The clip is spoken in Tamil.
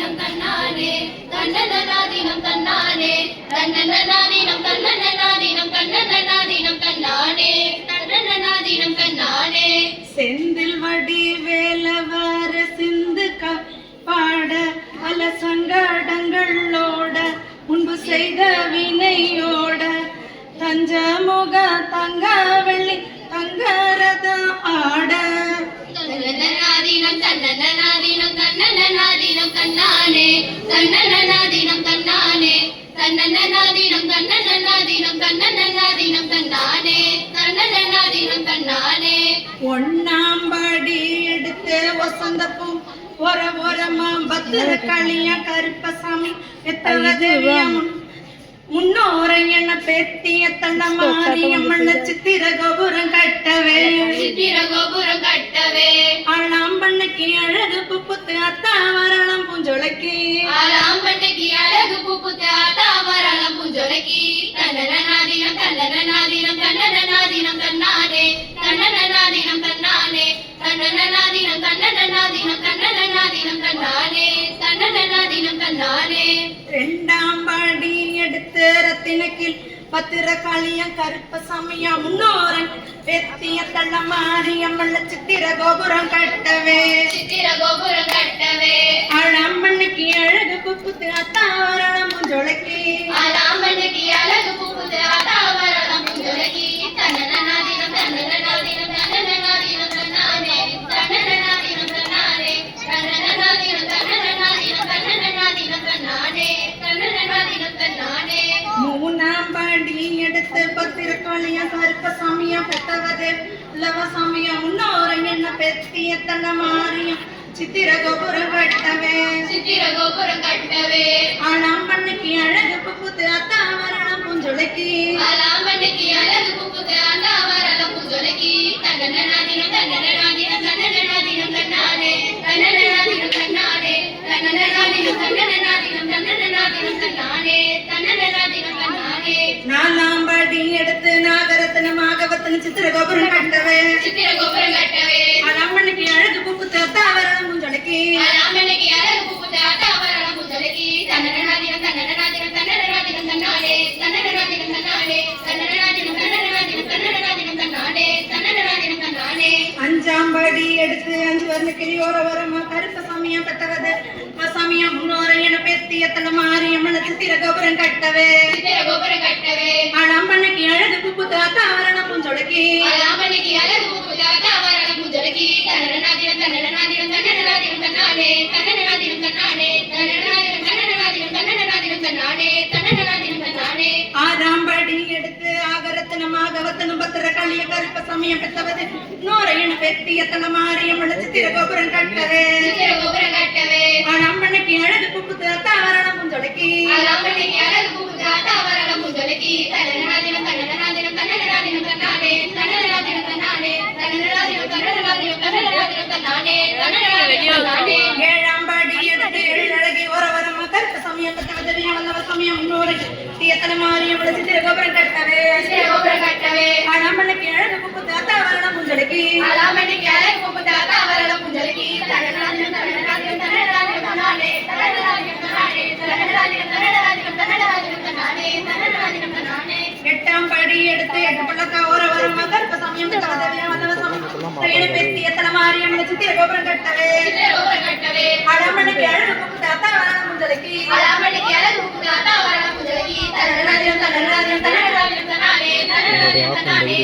தன்னனனாதினம் தன்னானே தன்னனனாதினம் தன்னானே தன்னனனாதினம் தன்னனனாதினம் தன்னனனாதினம் தன்னானே தன்னனனாதினம் தன்னானே செந்தில் வடி வேலவர சிந்து பாட பல சங்கடங்களோட முன்பு செய்த வினையோட தஞ்சமுக தங்க வெள்ளி தங்கரதம் ஆட தன்னனனாதினம் தன்னனனாதினம் தன்னனனாதினம் தன்னானே தன்னனனாதினம் தன்னானே தன்னனனாதினம் தன்னனனாதினம் தன்னனனாதினம் தன்னானே தன்னனனாதினம் தன்னானே ஒன்னாம்படி எடுத்து வசந்தப்பூ ஓரமா பத்திர களிய கருப்பசாமி எத்தவதவியம் முன்னோரை என பேத்திய தள்ள மாரியம்மன் சித்திர கோபுரம் கட்டவே ஆளாம்பண்ணைக்கு அழகு புப்புத்து அத்தா வரலாம் பூஞ்சொலைக்கு தன்னனனாதினம் தன்னனனாதினம் தன்னனனாதினம் தன்னானே தன்னனனாதினம் தன்னானே தன்னனனாதினம் தன்னனனாதினம் தன்னனனாதினம் தன்னானே தன்னனனாதினம் தன்னானே ரெண்டாம் பாடி எடுத்து ரத்தினக்கில் பத்திர காளியம் கருப்பசாமியா முன்னோரன் பேத்திய தள்ள மாரியம்மன் சித்திர கோபுரம் கட்டவே ஆளாம்பண்ணைக்கு அழகு புப்புத்து அத்தா வரலாம் பூஞ்சொலைக்கு தன்னனனாதினம் தன்னனனாதினம் தன்னனனாதினம் தன்னானே தன்னனனாதினம் தன்னானே தன்னனனாதினம் தன்னனனாதினம் தன்னனனாதினம் தன்னானே தன்னனனாதினம் தன்னானே மூணாம் பாடி எடுத்து பத்திர காளிய கருப்பசாமியா பெத்தவதே லவசாமியா முன்னோரை என்ன பெத்திய தள்ள மாரியம் சித்திர கோபுரம் கட்டவே ஆளாம்பண்ணைக்கு அழகு புப்புத்து அத்தா வரலாம் பூஞ்சொலைக்கு தன்னனனாதினம் தன்னனனாதினம் தன்னனனாதினம் தன்னானே தன்னனனாதினம் தன்னானே தன்னனனாதினம் தன்னனனாதினம் தன்னனனாதினம் தன்னானே தன்னனனாதினம் தன்னானே நாலாம் பாடி எடுத்து நாகரத்ன மாகவத்தன சித்திர கோபுரம் கட்டவே ஆளாம்பண்ணைக்கு அழகு புப்புத்து அத்தா வரலாம் பூஞ்சொலைக்கு தன்னனனாதினம் தன்னனனாதினம் தன்னனனாதினம் தன்னானே தன்னனனாதினம் தன்னானே தன்னனனாதினம் தன்னனனாதினம் தன்னனனாதினம் தன்னானே தன்னனனாதினம் தன்னானே அஞ்சாம் படி எடுத்து அஞ்சு வர்ணக்கிளி ஓரமா கருப்பசாமியா பெத்தவது சாமியா முன்னோரை என பேத்திய தள்ள மாரியம்மன் சித்திர கோபுரம் கட்டவே ஆளாம்பண்ணைக்கு அழகு புப்புத்து அத்தா வரலாம் பூஞ்சொலைக்கு தன்னனனாதினம் தன்னனனாதினம் தன்னனனாதினம் தன்னானே தன்னனனாதினம் தன்னானே தன்னனனாதினம் தன்னனனாதினம் தன்னனனாதினம் தன்னானே தன்னனனாதினம் தன்னானே ஆறாம் படி எடுத்து ஆகரத்தன மாகவத்தன பத்திர காளிய கருப்பசாமியா பெத்தவது முன்னோரை என பேத்திய தள்ள மாரியம்மன் சித்திர கோபுரம் கட்டவே ஆளாம்பண்ணைக்கு அழகு புப்புத்து அத்தா வரலாம் பூஞ்சொலைக்கு தன்னனனாதினம் தன்னனனாதினம் தன்னனனாதினம் தன்னானே தன்னனனாதினம் தன்னானே தன்னனனாதினம் தன்னனனாதினம் தன்னனனாதினம் தன்னானே தன்னனனாதினம் தன்னானே ஏழாம் படி எடுத்து அழகி ஓரமா கருப்பசாமியா பெத்தவது வல்லவசாமியா முன்னோரை தீயத்தன மாரியம்மன் சித்திர கோபுரம் கட்டவே ஆளாம்பண்ணைக்கு அழகு புப்புத்து அத்தா வரலாம் பூஞ்சொலைக்கு தன்னனனாதினம் தன்னனனாதினம் தன்னனனாதினம் தன்னானே தன்னனனாதினம் தன்னானே தன்னனனாதினம் தன்னனனாதினம் தன்னனனாதினம் தன்னானே தன்னனனாதினம் தன்னானே எட்டாம் படி எடுத்து எட்டு பள்ளக்கா ஓரமா கருப்பசாமியா பெத்தவது வல்லவசாமியா பேத்திய தள்ள மாரியம்மன் சித்திர கோபுரம் கட்டவே ஆளாம்பண்ணைக்கு அழகு புப்புத்து அத்தா வரலாம் பூஞ்சொலைக்கு தன்னனனாதினம் தன்னனனாதினம் தன்னனனாதினம் தன்னானே தன்னனனாதினம் தன்னானே